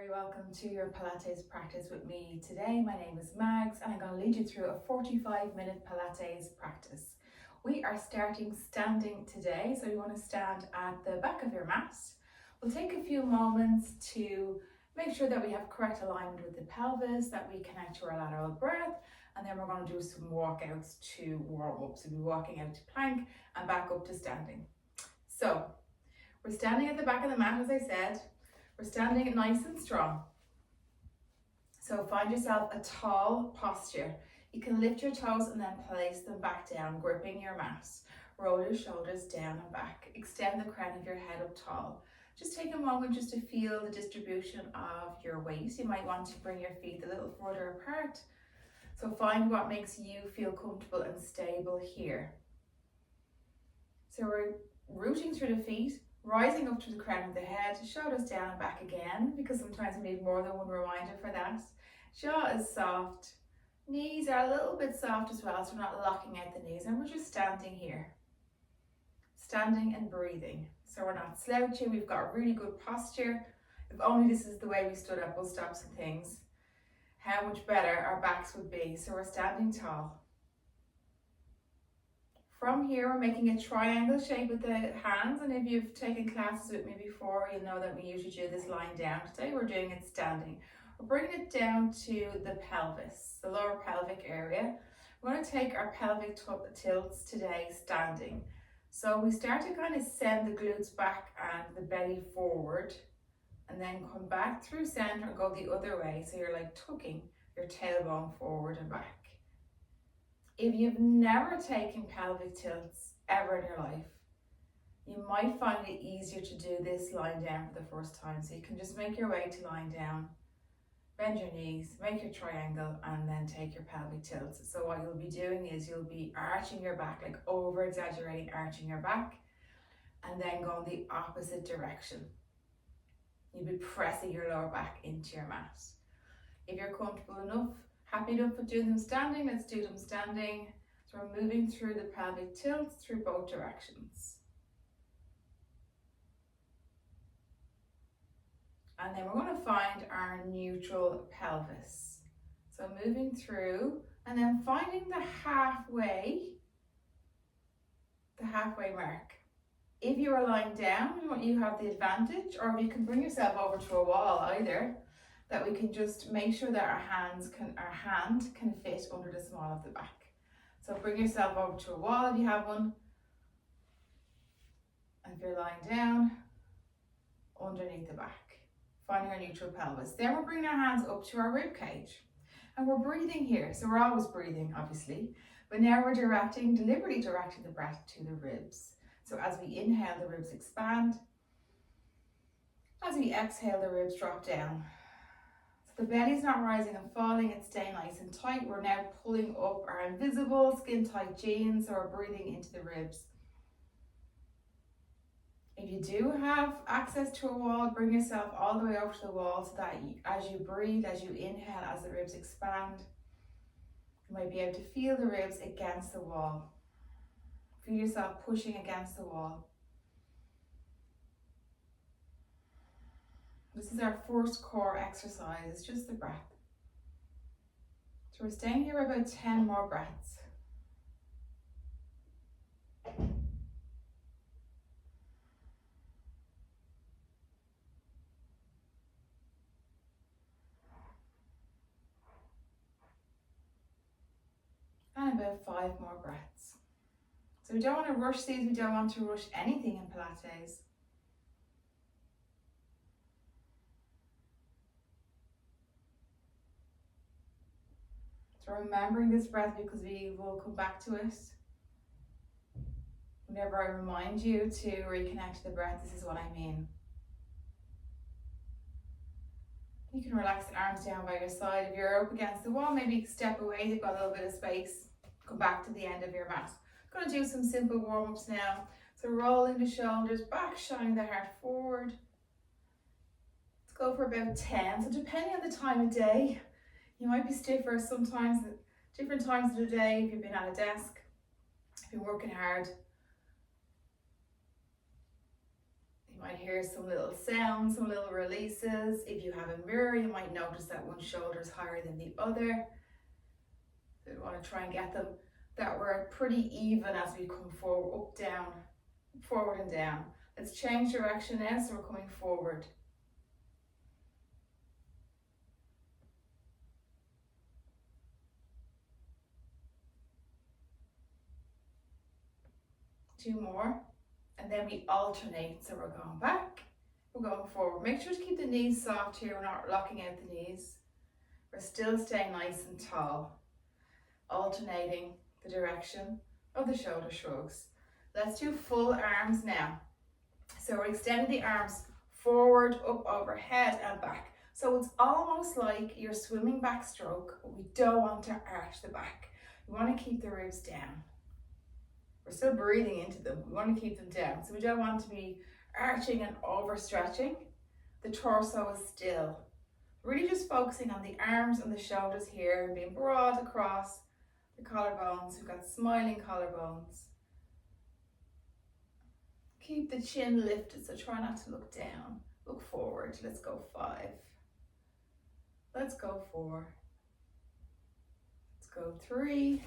very welcome to your Pilates practice with me today. My name is Mags and I'm going to lead you through a 45-minute Pilates practice. We are starting standing today, so you want to stand at the back of your mat. We'll take a few moments to make sure that we have correct alignment with the pelvis, that we connect to our lateral breath, and then we're going to do some walkouts to warm up. So we'll be walking out to plank and back up to standing. So we're standing at the back of the mat, as I said. We're standing nice and strong. So find yourself a tall posture. You can lift your toes and then place them back down, gripping your mat. Roll your shoulders down and back. Extend the crown of your head up tall. Just take a moment just to feel the distribution of your weight. You might want to bring your feet a little further apart. So find what makes you feel comfortable and stable here. So we're rooting through the feet, rising up to the crown of the head, shoulders down and back again, because sometimes we need more than one reminder for that. Jaw is soft, knees are a little bit soft as well, so we're not locking out the knees, and we're just standing here. Standing and breathing. So we're not slouching, we've got really good posture. If only this is the way we stood at bus stops and things, how much better our backs would be. So we're standing tall. From here, we're making a triangle shape with the hands, and if you've taken classes with me before, you'll know that we usually do this lying down. Today we're doing it standing. We're bringing it down to the pelvis, the lower pelvic area. We're going to take our pelvic tilts today standing. So we start to kind of send the glutes back and the belly forward, and then come back through center and go the other way. So you're like tucking your tailbone forward and back. If you've never taken pelvic tilts ever in your life, you might find it easier to do this lying down for the first time. So you can just make your way to lying down, bend your knees, make your triangle, and then take your pelvic tilts. So what you'll be doing is you'll be arching your back, like over exaggerating, arching your back, and then going the opposite direction. You'll be pressing your lower back into your mat. If you're comfortable enough, happy enough with doing them standing, let's do them standing. So we're moving through the pelvic tilts through both directions. And then we're going to find our neutral pelvis. So moving through and then finding the halfway mark. If you are lying down, you have the advantage, or you can bring yourself over to a wall either, that we can just make sure that our hand can fit under the small of the back. So bring yourself over to a wall if you have one. And if you're lying down, underneath the back. Finding our neutral pelvis. Then we're bringing our hands up to our rib cage. And we're breathing here. So we're always breathing, obviously. But now we're deliberately directing the breath to the ribs. So as we inhale, the ribs expand. As we exhale, the ribs drop down. The belly's not rising and falling, it's staying nice and tight. We're now pulling up our invisible skin tight jeans, so we're breathing into the ribs. If you do have access to a wall, bring yourself all the way over to the wall so that as you breathe, as you inhale, as the ribs expand, you might be able to feel the ribs against the wall. Feel yourself pushing against the wall. This is our first core exercise, it's just the breath. So we're staying here about 10 more breaths. And about 5 more breaths. So we don't want to rush these, we don't want to rush anything in Pilates. So remembering this breath because we will come back to it. Whenever I remind you to reconnect to the breath, this is what I mean. You can relax the arms down by your side. If you're up against the wall, maybe step away, you've got a little bit of space. Come back to the end of your mat. I'm going to do some simple warm-ups now. So rolling the shoulders back, shining the heart forward. Let's go for about 10. So depending on the time of day, you might be stiffer sometimes, different times of the day, if you've been at a desk, if you're working hard. You might hear some little sounds, some little releases. If you have a mirror, you might notice that one shoulder is higher than the other. So you want to try and get them that we're pretty even as we come forward, up, down, forward and down. Let's change direction now, so we're coming forward. Two more, and then we alternate. So we're going back, we're going forward. Make sure to keep the knees soft here. We're not locking out the knees. We're still staying nice and tall, alternating the direction of the shoulder shrugs. Let's do full arms now. So we're extending the arms forward, up, overhead and back. So it's almost like you're swimming backstroke, but we don't want to arch the back. We want to keep the ribs down. We're still breathing into them. We want to keep them down. So we don't want to be arching and overstretching. The torso is still. Really just focusing on the arms and the shoulders here and being broad across the collarbones. We've got smiling collarbones. Keep the chin lifted, so try not to look down. Look forward. Let's go 5. Let's go 4. Let's go 3.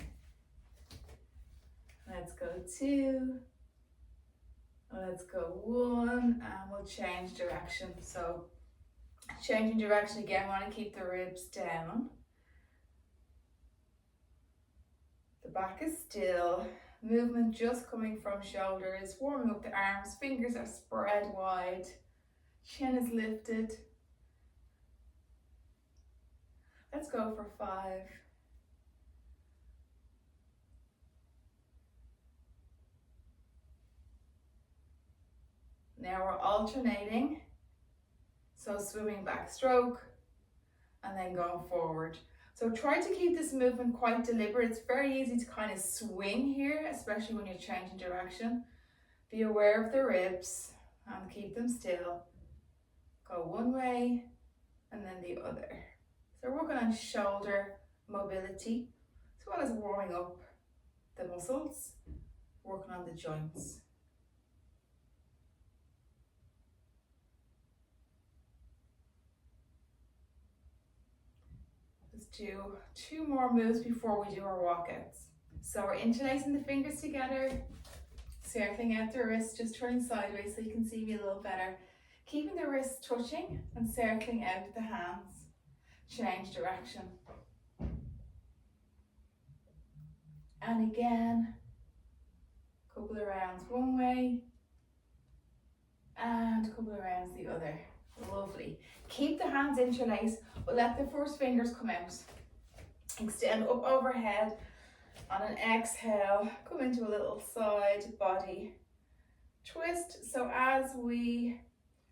Let's go 2. Let's go 1, and we'll change direction. So changing direction again, we want to keep the ribs down. The back is still. Movement just coming from shoulders, warming up the arms, fingers are spread wide, chin is lifted. Let's go for 5. Now we're alternating, so swimming backstroke and then going forward. So try to keep this movement quite deliberate. It's very easy to kind of swing here, especially when you're changing direction. Be aware of the ribs and keep them still. Go one way and then the other. So we're working on shoulder mobility, as well as warming up the muscles, working on the joints. Let's do 2 more moves before we do our walkouts. So we're interlacing the fingers together, circling out the wrists, just turning sideways so you can see me a little better. Keeping the wrists touching and circling out with the hands. Change direction. And again, a couple of rounds one way and a couple of rounds the other. Lovely. Keep the hands interlaced, but let the first fingers come out. Extend up overhead. On an exhale, come into a little side body twist. So as we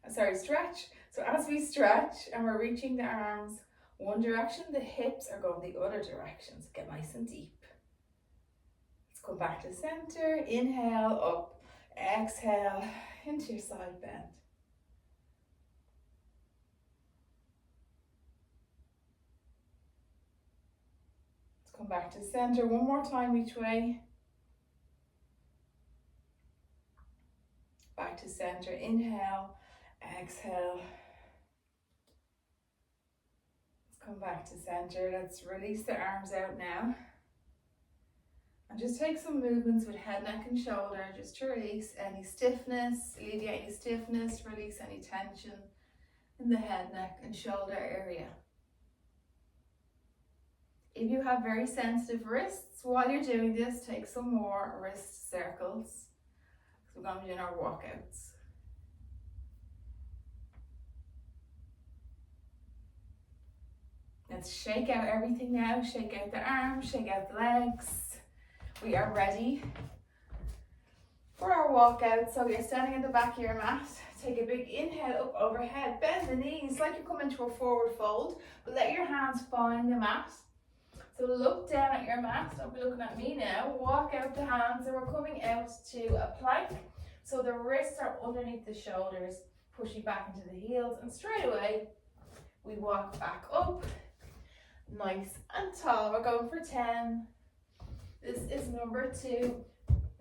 stretch. So as we stretch and we're reaching the arms one direction, the hips are going the other direction. So get nice and deep. Let's come back to center. Inhale, up. Exhale, into your side bend. Let's come back to center one more time each way. Back to center. Inhale, exhale. Let's come back to center. Let's release the arms out now. And just take some movements with head, neck and shoulder just to release any stiffness, alleviate any stiffness, release any tension in the head, neck and shoulder area. If you have very sensitive wrists, while you're doing this, take some more wrist circles. We're going to be doing our walkouts. Let's shake out everything now. Shake out the arms, shake out the legs. We are ready for our walkout. So you're standing at the back of your mat. Take a big inhale up overhead. Bend the knees like you're coming to a forward fold, but let your hands find the mat. So look down at your mat. Don't be looking at me now. Walk out the hands, and we're coming out to a plank. So the wrists are underneath the shoulders, pushing back into the heels, and straight away we walk back up, nice and tall. We're going for 10. This is number 2.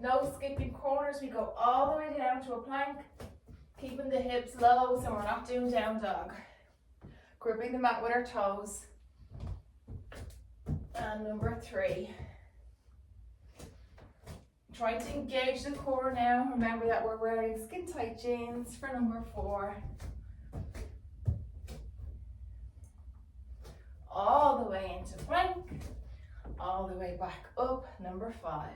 No skipping corners. We go all the way down to a plank. Keeping the hips low so we're not doing down dog. Gripping the mat with our toes. And number 3. Try to engage the core now. Remember that we're wearing skin tight jeans for number 4. All the way into plank. All the way back up, number 5.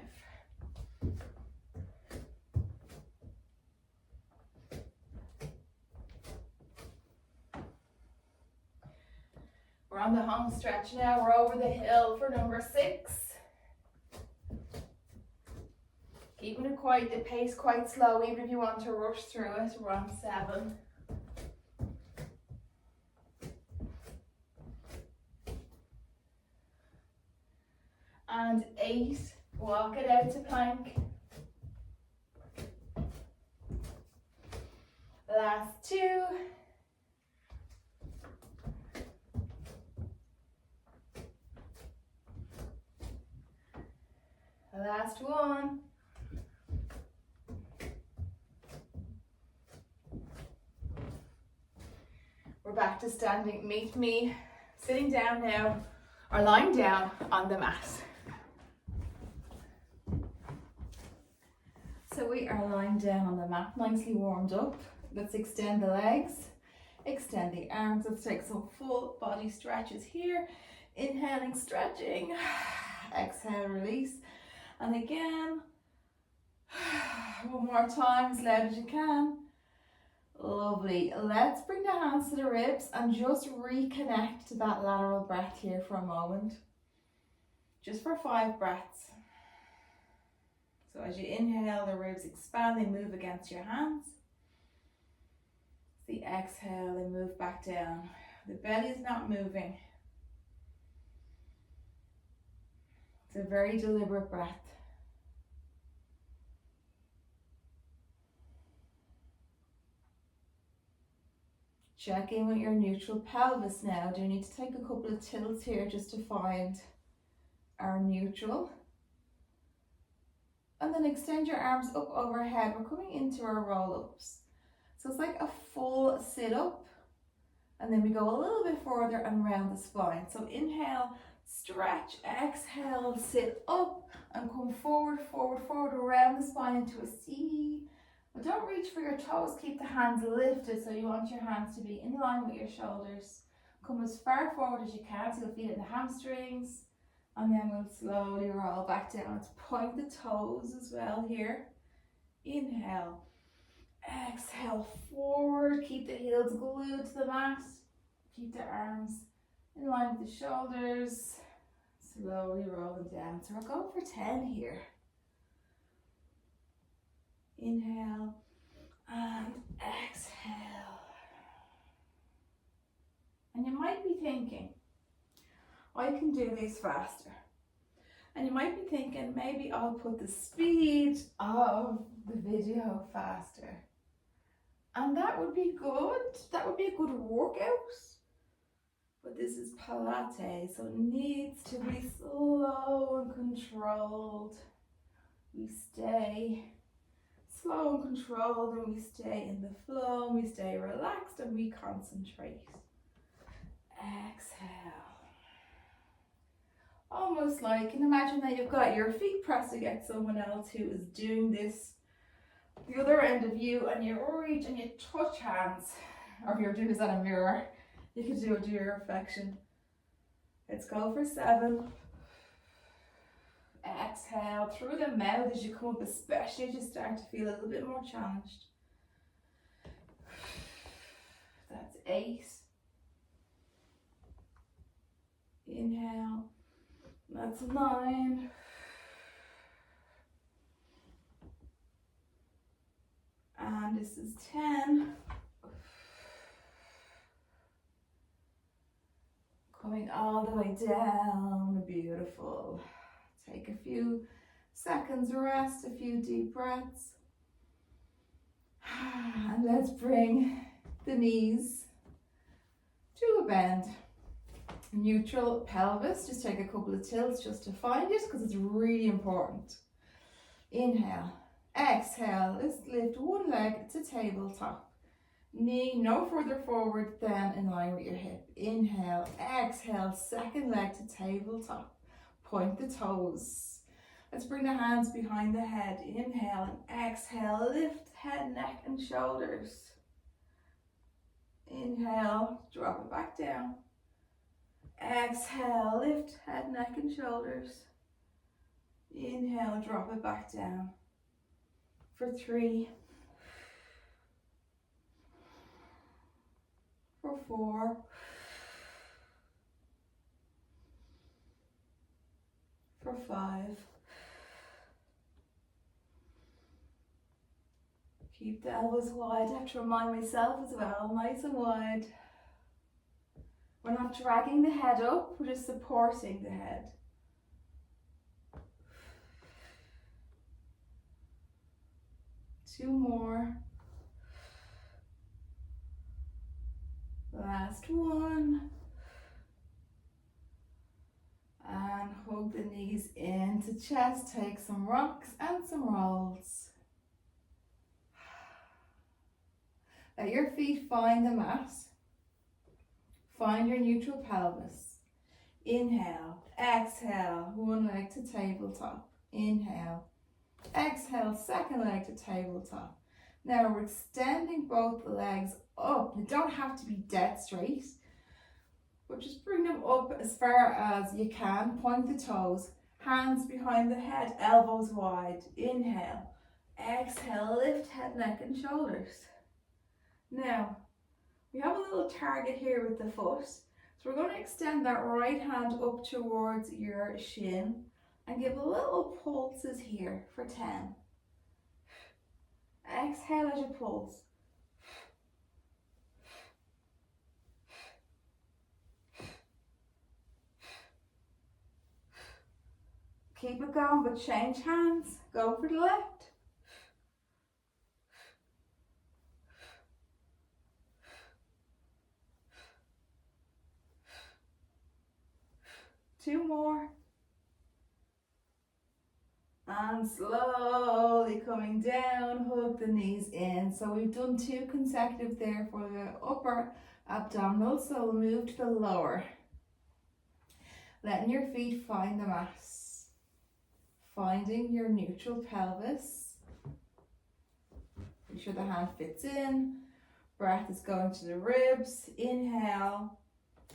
We're on the home stretch now. We're over the hill for number 6. Keeping it quite, the pace quite slow, even if you want to rush through it. We're on 7. And 8. Walk it out to plank. Last 2. Last 1. We're back to standing. Meet me sitting down now, or lying down on the mat. So we are lying down on the mat, nicely warmed up. Let's extend the legs, extend the arms. Let's take some full body stretches here. Inhaling, stretching. Exhale, release. And again, one more time, as loud as you can. Lovely. Let's bring the hands to the ribs and just reconnect to that lateral breath here for a moment. Just for 5 breaths. So as you inhale, the ribs expand, they move against your hands. The exhale, they move back down. The belly is not moving. It's a very deliberate breath. Check in with your neutral pelvis now. Do you need to take a couple of tilts here just to find our neutral? And then extend your arms up overhead. We're coming into our roll-ups. So it's like a full sit-up. And then we go a little bit further and round the spine. So inhale, stretch, exhale, sit up and come forward, forward, forward around the spine into a C. But don't reach for your toes, keep the hands lifted. So you want your hands to be in line with your shoulders. Come as far forward as you can so you'll feel it in the hamstrings. And then we'll slowly roll back down. Let's point the toes as well here. Inhale. Exhale, forward. Keep the heels glued to the mat. Keep the arms in line with the shoulders. Slowly rolling down. So we're going for 10 here. Inhale and exhale. And you might be thinking, I can do these faster. And you might be thinking, maybe I'll put the speed of the video faster. And that would be good. That would be a good workout. But this is Pilates, so it needs to be slow and controlled. We stay slow and controlled, and we stay in the flow, and we stay relaxed, and we concentrate. Exhale. Almost like, and imagine that you've got your feet pressed against someone else who is doing this, the other end of you, and you reach and you touch hands. Or if you're doing this on a mirror, you can do it to your reflection. Let's go for 7. Exhale through the mouth as you come up, especially as you start to feel a little bit more challenged. That's 8. Inhale. That's 9. And this is 10. Coming all the way down. Beautiful. Take a few seconds rest, a few deep breaths. And let's bring the knees to a bend. Neutral pelvis, just take a couple of tilts just to find it because it's really important. Inhale, exhale, let's lift one leg to tabletop. Knee no further forward than in line with your hip. Inhale, exhale, second leg to tabletop. Point the toes. Let's bring the hands behind the head. Inhale and exhale, lift head, neck and shoulders. Inhale, drop it back down. Exhale, lift head, neck and shoulders. Inhale, drop it back down. For 3, for 4, for 5. Keep the elbows wide. I have to remind myself as well, nice and wide. We're not dragging the head up, we're just supporting the head. Two more. Last one. And hug the knees into chest. Take some rocks and some rolls. Let your feet find the mat. Find your neutral pelvis. Inhale, exhale, one leg to tabletop. Inhale, exhale, second leg to tabletop. Now we're extending both legs up. They don't have to be dead straight, but just bring them up as far as you can. Point the toes, hands behind the head, elbows wide. Inhale, exhale, lift head, neck and shoulders. Now, we have a little target here with the foot. So we're going to extend that right hand up towards your shin and give a little pulses here for 10. Exhale as you pulse. Keep it going, but change hands. Go for the left. Two more. And slowly coming down, hug the knees in. So we've done 2 consecutive there for the upper abdominal. So we'll move to the lower. Letting your feet find the mat. Finding your neutral pelvis. Make sure the hand fits in. Breath is going to the ribs. Inhale.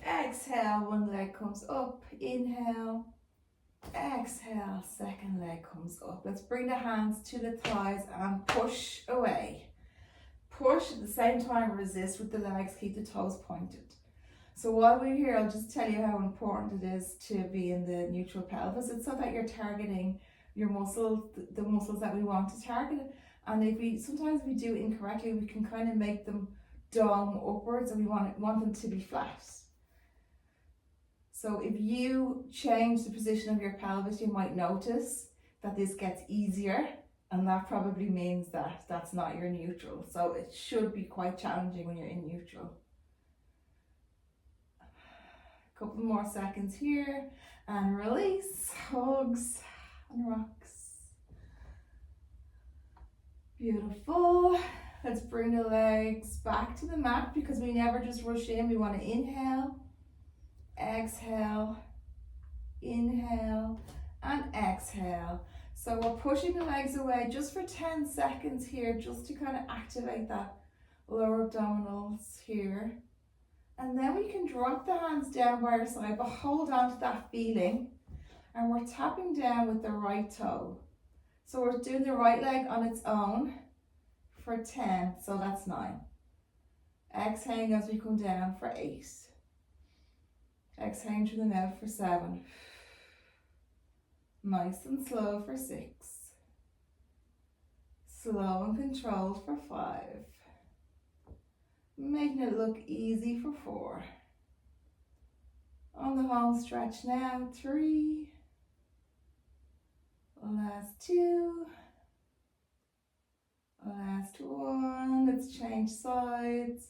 Exhale, one leg comes up. Inhale. Exhale, second leg comes up. Let's bring the hands to the thighs and push away. Push at the same time, resist with the legs, keep the toes pointed. So while we're here, I'll just tell you how important it is to be in the neutral pelvis. It's so that you're targeting your muscles, the muscles that we want to target. And sometimes we do incorrectly, we can kind of make them dome upwards and we want them to be flat. So if you change the position of your pelvis, you might notice that this gets easier, and that probably means that that's not your neutral. So it should be quite challenging when you're in neutral. A couple more seconds here, and release, hugs and rocks. Beautiful. Let's bring the legs back to the mat because we never just rush in. We want to inhale. Exhale, inhale, and exhale. So we're pushing the legs away just for 10 seconds here, just to kind of activate that lower abdominals here. And then we can drop the hands down by our side, but hold on to that feeling. And we're tapping down with the right toe. So we're doing the right leg on its own for 10, so that's 9. Exhaling as we come down for 8. Exhaling through the mouth for 7. Nice and slow for 6. Slow and controlled for 5. Making it look easy for 4. On the home stretch now, 3. Last 2. Last 1. Let's change sides.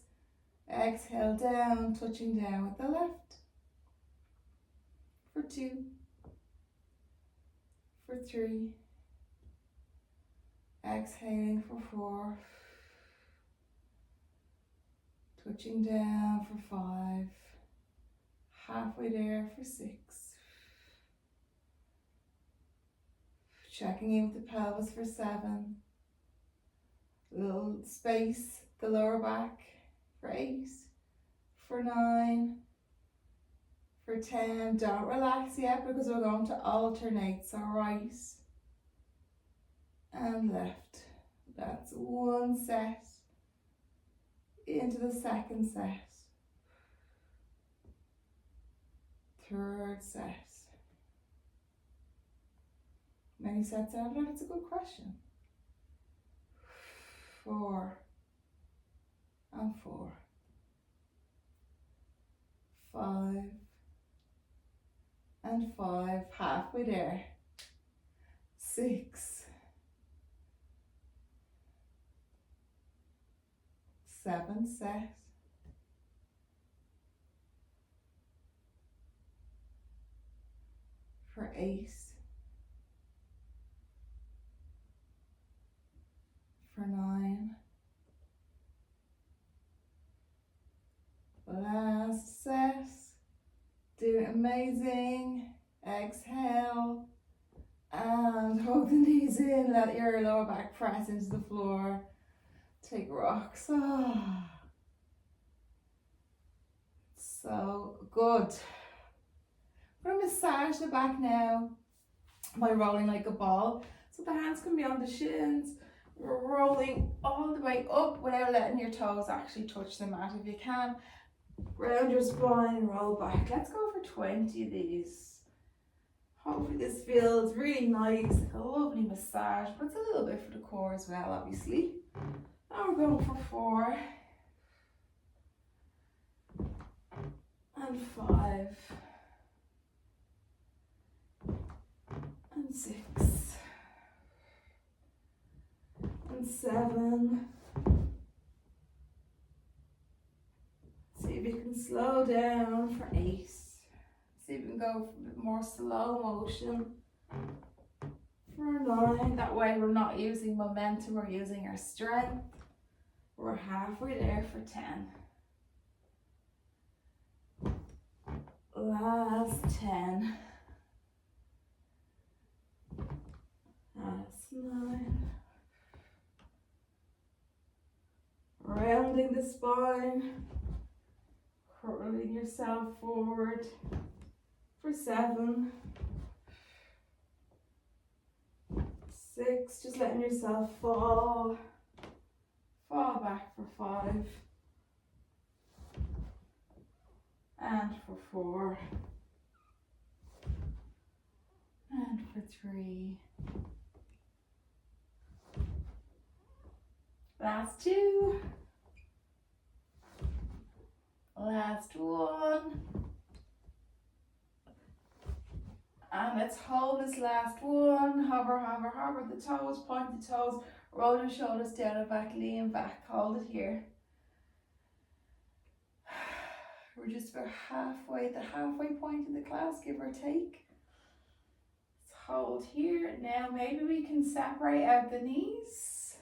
Exhale down, touching down with the left. For 2, for 3, exhaling for 4, Touching down for 5. Halfway there for 6. Checking in with the pelvis for 7. Little space, the lower back for 8. For 9. For 10. Don't relax yet because we're going to alternate. So right and left. That's one set. Into the second set. Third set. Many sets out there? That's a good question. 4 and 4. 5 and 5. Halfway there. 6. 7 set. For 8. For 9. Last set. Doing amazing. Exhale. And hug the knees in. Let your lower back press into the floor. Take rocks. Ah. So good. I'm going to massage the back now by rolling like a ball. So the hands can be on the shins. We're rolling all the way up without letting your toes actually touch the mat. If you can, round your spine, roll back. Let's go for 20 of these. Hopefully this feels really nice, like a lovely massage, but it's a little bit for the core as well, obviously. Now we're going for 4 and 5 and 6 and 7. See if you can slow down for 8. See if you can go for a bit more slow motion for 9. That way we're not using momentum, we're using our strength. We're halfway there for 10. Last 10. That's 9. Rounding the spine. Curling yourself forward for 7. 6. Just letting yourself fall. Fall back for 5. And for 4. And for 3. Last 2. Last 1. And let's hold this last one. Hover, hover, hover the toes, point the toes, roll your shoulders down and back, lean back, hold it here. We're just about halfway, the halfway point in the class, give or take. Let's hold here. Now maybe we can separate out the knees.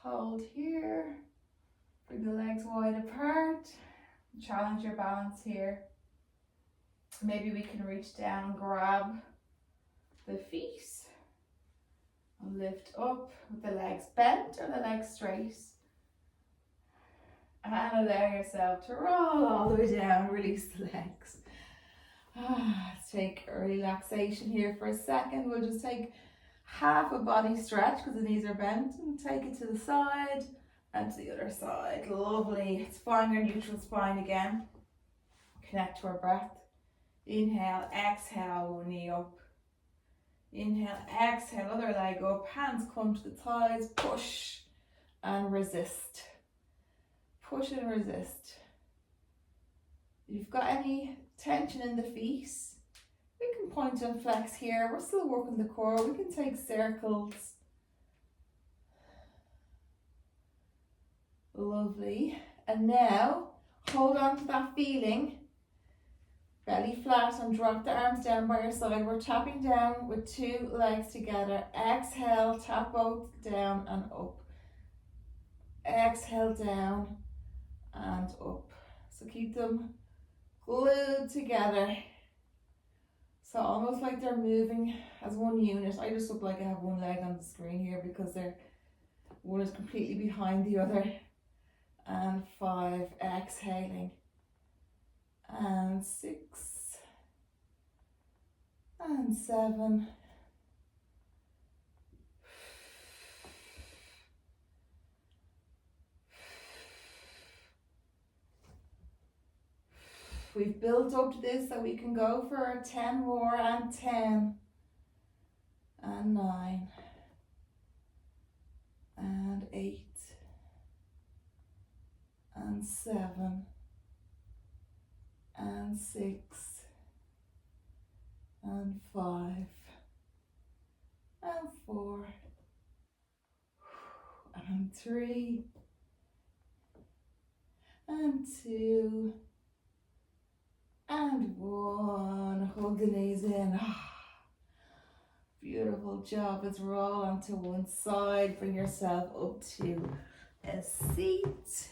Hold here. Bring the legs wide apart. Challenge your balance here. Maybe we can reach down and grab the feet and lift up with the legs bent or the legs straight. And allow yourself to roll all the way down, release the legs. Let's take a relaxation here for a second. We'll just take half a body stretch because the knees are bent and take it to the side and to the other side. Lovely. Let's find our neutral spine again. Connect to our breath. Inhale, exhale, one knee up. Inhale, exhale, other leg up. Hands come to the thighs. Push and resist. Push and resist. If you've got any tension in the feet, we can point and flex here. We're still working the core. We can take circles. Lovely. And now hold on to that feeling. Belly flat and drop the arms down by your side. We're tapping down with 2 legs together. Exhale, tap both down and up. Exhale down and up. So keep them glued together. So almost like they're moving as one unit. I just look like I have one leg on the screen here because one is completely behind the other. And 5, exhaling. And 6. And 7. We've built up to this so we can go for 10 more, and 10. And 9. And 8. And 7. And 6. And 5. And 4. And 3. And 2. And 1. Hold the knees in. Beautiful job. Let's roll onto one side. Bring yourself up to a seat.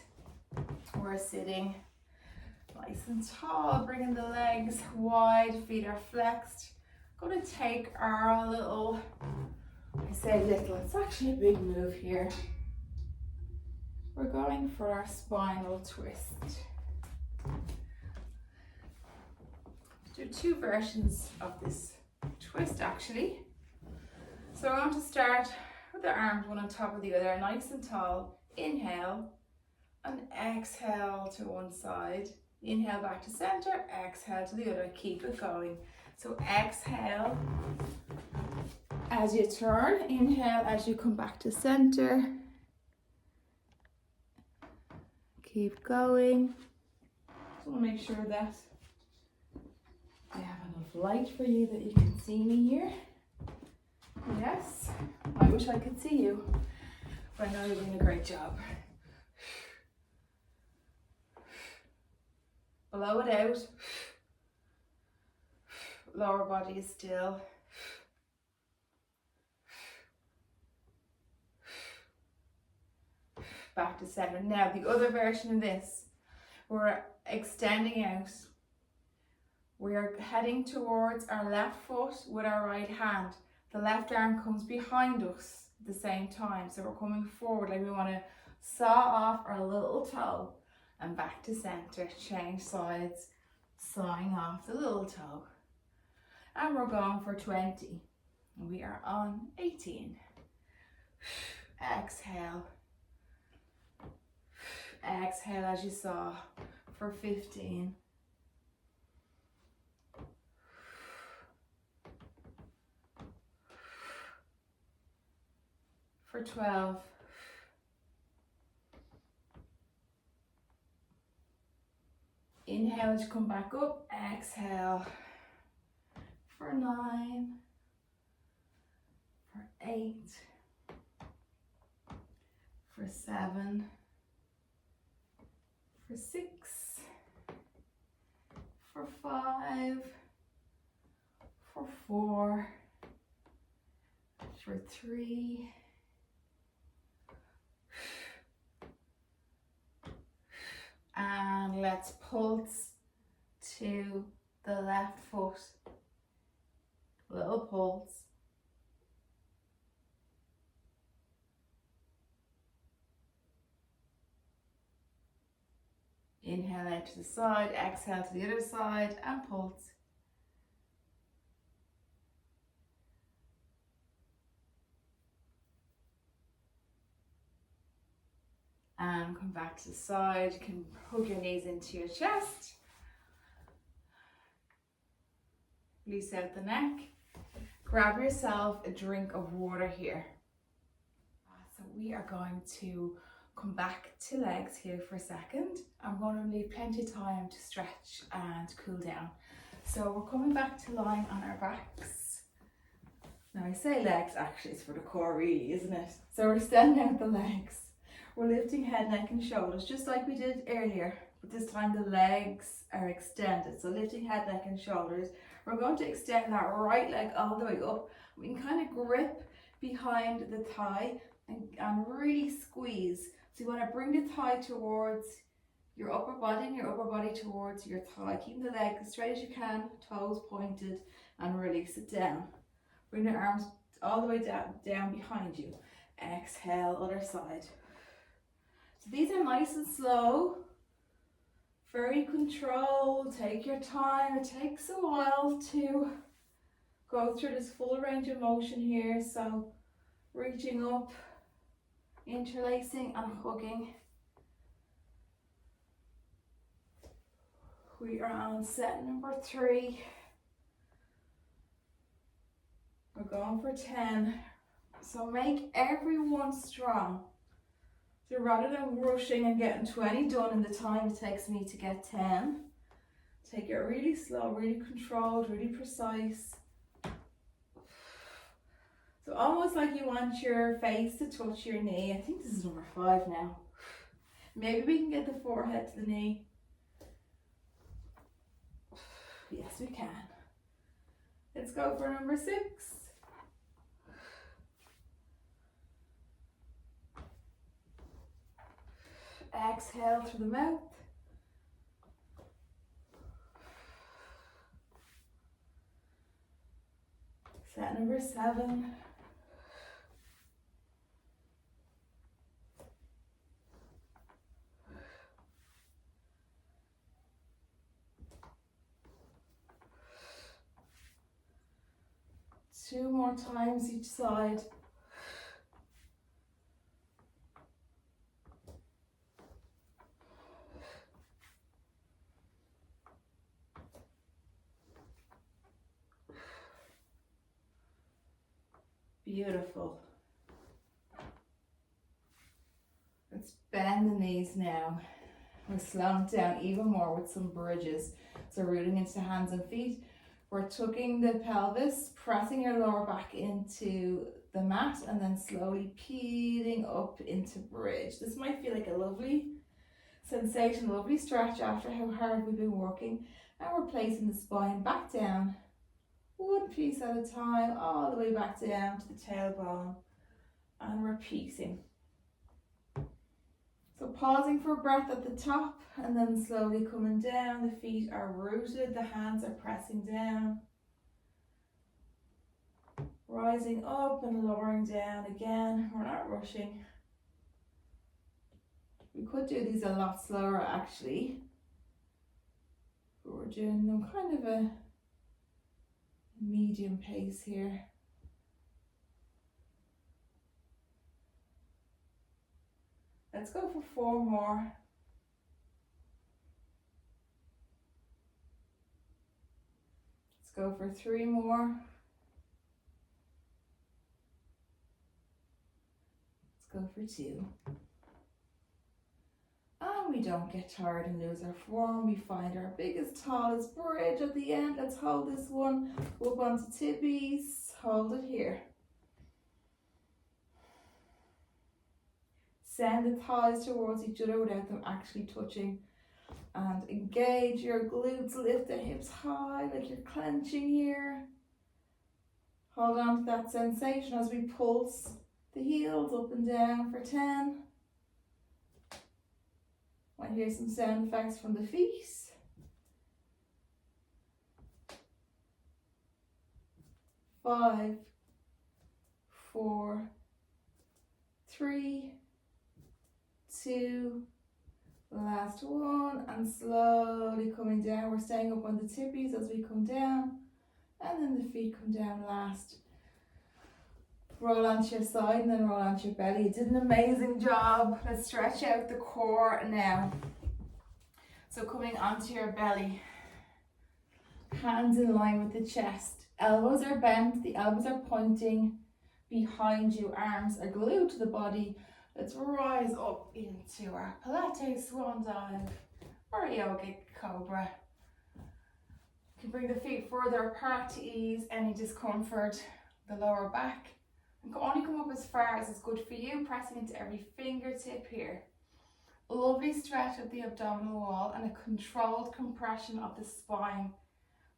We're sitting nice and tall, bringing the legs wide, feet are flexed. Going to take our little, I say little, it's actually a big move here. We're going for our spinal twist. Do 2 versions of this twist actually. So we're going to start with the arms one on top of the other, nice and tall. Inhale and exhale to one side. Inhale back to center, exhale to the other. Keep it going. So exhale as you turn, inhale as you come back to center. Keep going. Just want to make sure that I have enough light for you that you can see me here. Yes, I wish I could see you, but I know you're doing a great job. Blow it out. Lower body is still. Back to center. Now the other version of this, we're extending out. We're heading towards our left foot with our right hand. The left arm comes behind us at the same time. So we're coming forward like we want to saw off our little toe and back to center. Change sides, sawing off the little toe. And we're going for 20. We are on 18. Exhale. Exhale as you saw for 15. For 12. Inhale as you come back up, exhale. For 9. For 8. For 7. For 6. For 5. For 4. For 3. And let's pulse to the left foot. Little pulse. Inhale out to the side, exhale to the other side, and pulse. And come back to the side. You can hug your knees into your chest. Release out the neck. Grab yourself a drink of water here. So we are going to come back to legs here for a second. I'm going to leave plenty of time to stretch and cool down. So we're coming back to lying on our backs. Now I say legs, actually it's for the core really, isn't it? So we're extending out the legs. We're lifting head, neck and shoulders just like we did earlier, but this time the legs are extended. So lifting head, neck and shoulders. We're going to extend that right leg all the way up. We can kind of grip behind the thigh and really squeeze. So you want to bring the thigh towards your upper body and your upper body towards your thigh. Keep the leg as straight as you can, toes pointed, and release it down. Bring your arms all the way down behind you. Exhale, other side. So these are nice and slow, very controlled. Take your time. It takes a while to go through this full range of motion here. So reaching up, interlacing and hugging. We are on set number 3. We're going for 10. So make everyone strong. So rather than rushing and getting 20 done in the time it takes me to get 10, take it really slow, really controlled, really precise. So almost like you want your face to touch your knee. I think this is number 5 now. Maybe we can get the forehead to the knee. Yes, we can. Let's go for number 6. Exhale through the mouth. Set number 7. Two more times each side. Beautiful. Let's bend the knees now. We're slowing down even more with some bridges. So rooting into hands and feet. We're tucking the pelvis, pressing your lower back into the mat, and then slowly peeling up into bridge. This might feel like a lovely sensation, a lovely stretch after how hard we've been working. And we're placing the spine back down, one piece at a time, all the way back down to the tailbone, and repeating. So pausing for breath at the top and then slowly coming down. The feet are rooted, the hands are pressing down. Rising up and lowering down again. We're not rushing. We could do these a lot slower actually, but we're doing them kind of a medium pace here. Let's go for 4 more. Let's go for 3 more. Let's go for 2. And we don't get tired and lose our form. We find our biggest, tallest bridge at the end. Let's hold this one up onto tippies. Hold it here. Send the thighs towards each other without them actually touching. And engage your glutes, lift the hips high like you're clenching here. Hold on to that sensation as we pulse the heels up and down for 10. Might hear some sound effects from the feet. 5, 4, 3, 2, last one, and slowly coming down. We're staying up on the tippies as we come down, and then the feet come down last. Roll onto your side and then roll onto your belly. You did an amazing job. Let's stretch out the core now. So coming onto your belly, hands in line with the chest. Elbows are bent, the elbows are pointing behind you, arms are glued to the body. Let's rise up into our Pilates swan dive or yogic cobra. You can bring the feet further apart to ease any discomfort, the lower back. And only come up as far as is good for you, pressing into every fingertip here. A lovely stretch of the abdominal wall and a controlled compression of the spine,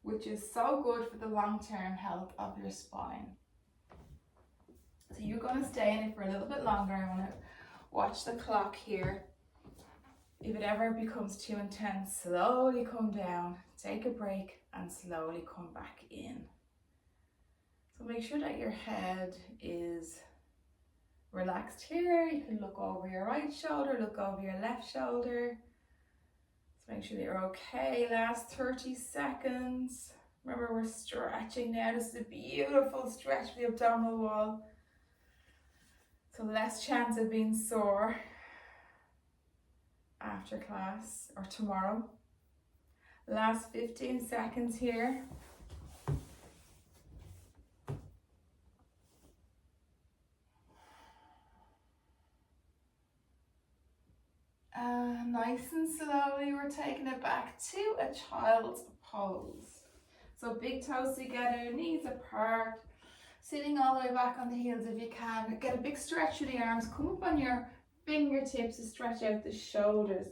which is so good for the long-term health of your spine. So you're going to stay in it for a little bit longer. I want to watch the clock here. If it ever becomes too intense, slowly come down, take a break, and slowly come back in. So make sure that your head is relaxed here. You can look over your right shoulder, look over your left shoulder. So make sure that you're okay. Last 30 seconds. Remember, we're stretching now. This is a beautiful stretch for the abdominal wall. So less chance of being sore after class or tomorrow. Last 15 seconds here. Nice and slowly, we're taking it back to a child's pose. So big toes together, knees apart, sitting all the way back on the heels if you can. Get a big stretch through the arms, come up on your fingertips to stretch out the shoulders.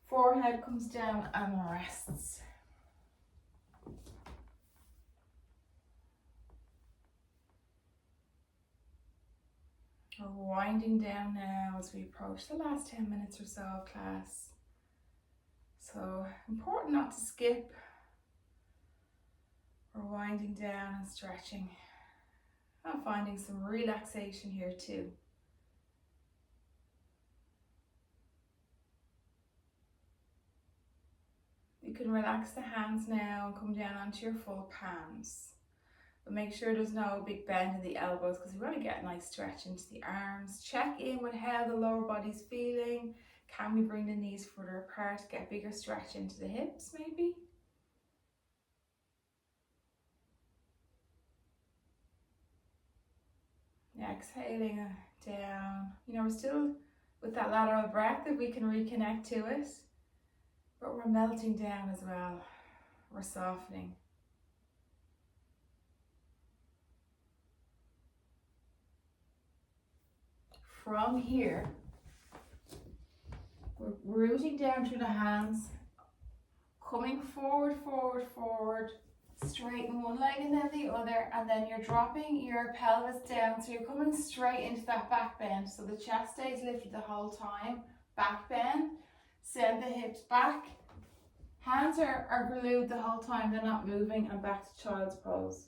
Forehead comes down and rests. We're winding down now as we approach the last 10 minutes or so of class. So important not to skip. We're winding down and stretching. I'm finding some relaxation here too. You can relax the hands now and come down onto your full palms. But make sure there's no big bend in the elbows because we want to get a nice stretch into the arms. Check in with how the lower body's feeling. Can we bring the knees further apart, get bigger stretch into the hips maybe? Exhaling down. You know, we're still with that lateral breath if we can reconnect to it. But we're melting down as well. We're softening. From here, we're rooting down through the hands, coming forward, forward, forward, straighten one leg and then the other, and then you're dropping your pelvis down, so you're coming straight into that back bend, so the chest stays lifted the whole time. Back bend, send the hips back, hands are glued the whole time, they're not moving, and back to child's pose.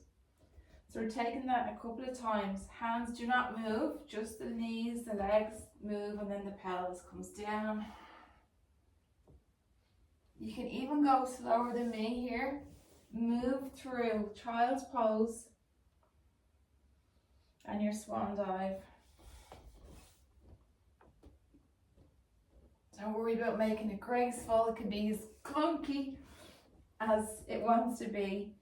So we're taking that a couple of times. Hands do not move, just the knees, the legs move, and then the pelvis comes down. You can even go slower than me here. Move through child's pose and your swan dive. Don't worry about making it graceful. It can be as clunky as it wants to be.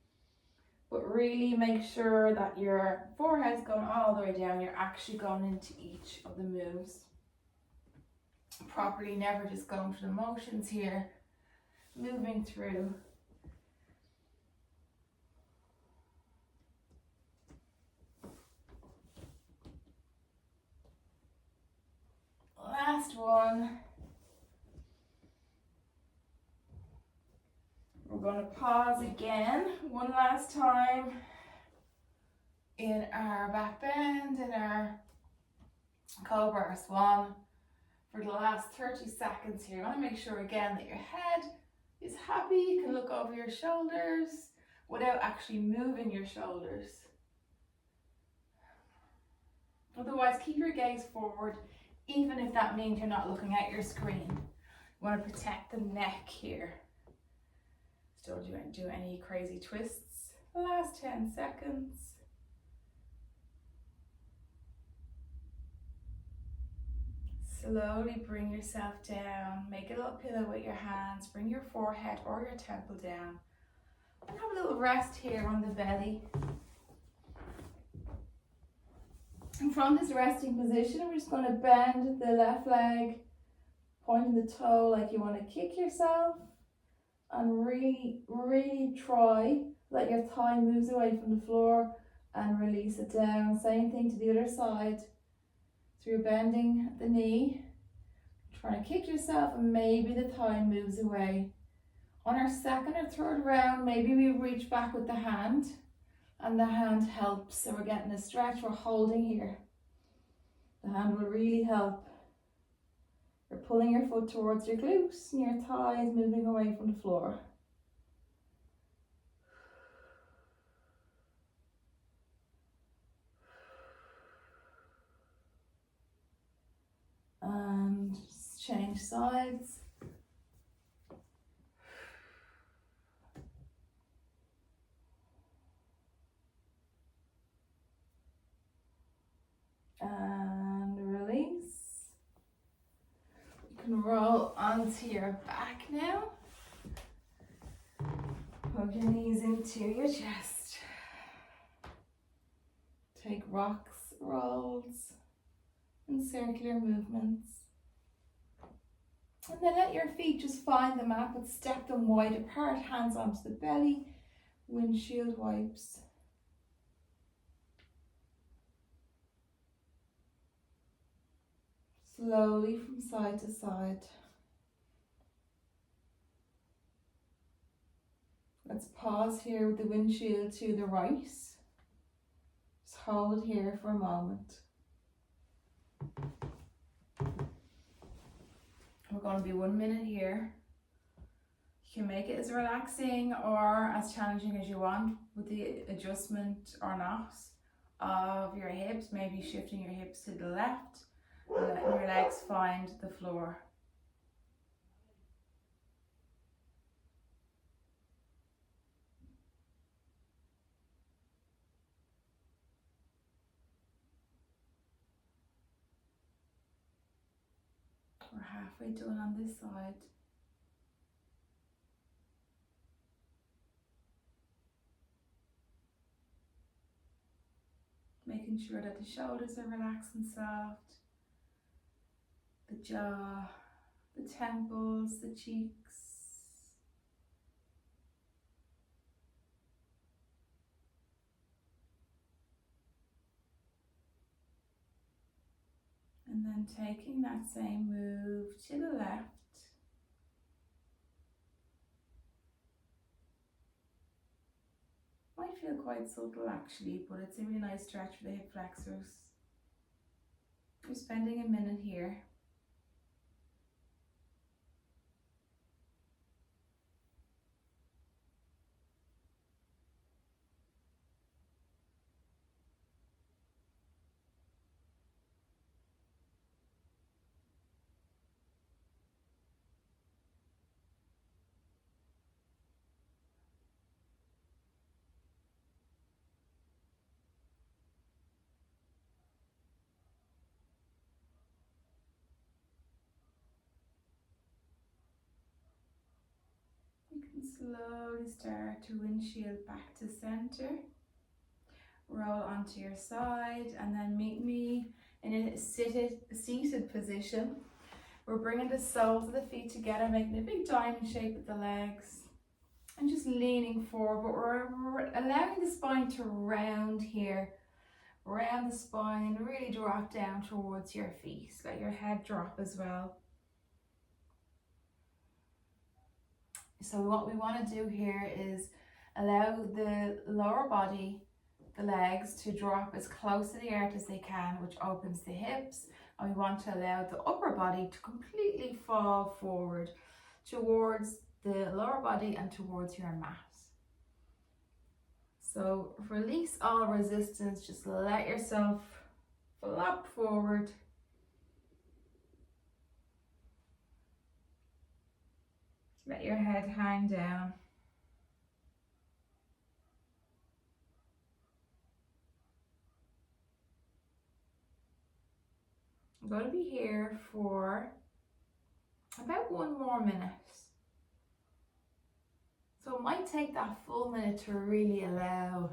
But really make sure that your forehead's going all the way down. You're actually going into each of the moves properly, never just going through the motions here. Moving through. Last one. We're going to pause again one last time in our back bend, in our cobra or swan for the last 30 seconds here. You want to make sure again that your head is happy. You can look over your shoulders without actually moving your shoulders. Otherwise, keep your gaze forward, even if that means you're not looking at your screen. You want to protect the neck here. Still don't do any crazy twists. Last 10 seconds. Slowly bring yourself down. Make a little pillow with your hands. Bring your forehead or your temple down. And have a little rest here on the belly. And from this resting position, we're just going to bend the left leg, pointing the toe like you want to kick yourself. And really try, let your thigh moves away from the floor and release it down. Same thing to the other side. So you're bending the knee, trying to kick yourself, and maybe the thigh moves away. On our second or third round, maybe we reach back with the hand, and the hand helps. So we're getting a stretch, we're holding here. The hand will really help You're pulling your foot towards your glutes and your thighs moving away from the floor. And just change sides. And release. You can roll onto your back now. Hug your knees into your chest. Take rocks, rolls, and circular movements. And then let your feet just find the mat, but step them wide apart, hands onto the belly, windshield wipes. Slowly from side to side. Let's pause here with the windshield to the right. Just hold here for a moment. We're going to be 1 minute here. You can make it as relaxing or as challenging as you want with the adjustment or not of your hips. Maybe shifting your hips to the left and letting your legs find the floor. We're halfway done on this side. Making sure that the shoulders are relaxed and soft, the jaw, the temples, the cheeks. And then taking that same move to the left. Might feel quite subtle actually, but it's a really nice stretch for the hip flexors. We're spending a minute here. You can slowly start to windshield back to center. Roll onto your side and then meet me in a seated position. We're bringing the soles of the feet together, making a big diamond shape with the legs and just leaning forward, but we're allowing the spine to round here, round the spine and really drop down towards your feet. Let your head drop as well. So what we want to do here is allow the lower body, the legs, to drop as close to the earth as they can, which opens the hips. And we want to allow the upper body to completely fall forward towards the lower body and towards your mat. So release all resistance, just let yourself flop forward. Let your head hang down. I'm going to be here for about 1 more minute. So it might take that full minute to really allow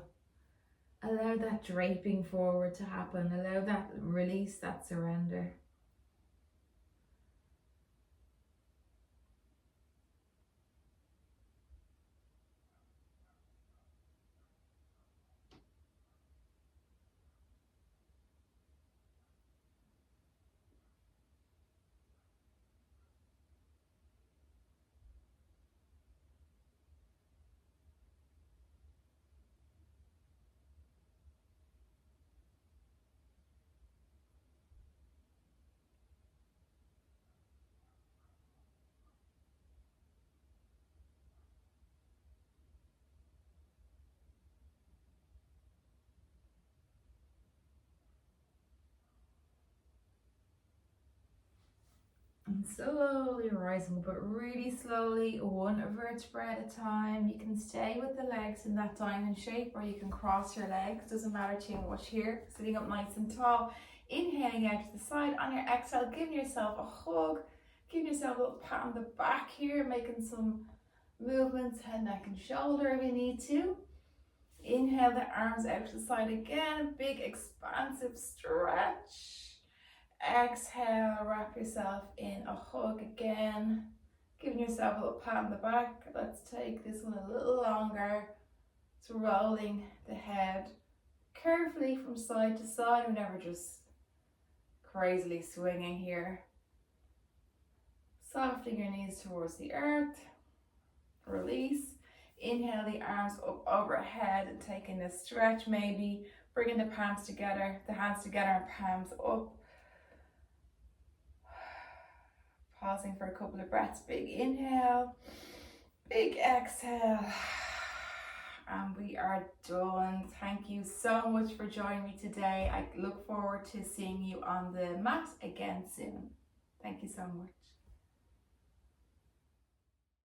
that draping forward to happen, allow that release, that surrender. slowly rising, but really slowly, one vertebra at a time. You can stay with the legs in that diamond shape, or you can cross your legs, doesn't matter too much here. Sitting up nice and tall, inhaling out to the side. On your exhale, giving yourself a hug, giving yourself a little pat on the back here, making some movements, head, neck and shoulder if you need to. Inhale the arms out to the side again, big expansive stretch. Exhale, wrap yourself in a hug again, giving yourself a little pat on the back. Let's take this one a little longer. It's rolling the head carefully from side to side. We're never just crazily swinging here. Softening your knees towards the earth. Release. Inhale the arms up overhead and taking a stretch, maybe bringing the palms together, the hands together and palms up. Pausing for a couple of breaths. Big inhale, big exhale, and we are done. Thank you so much for joining me today. I look forward to seeing you on the mat again soon. Thank you so much.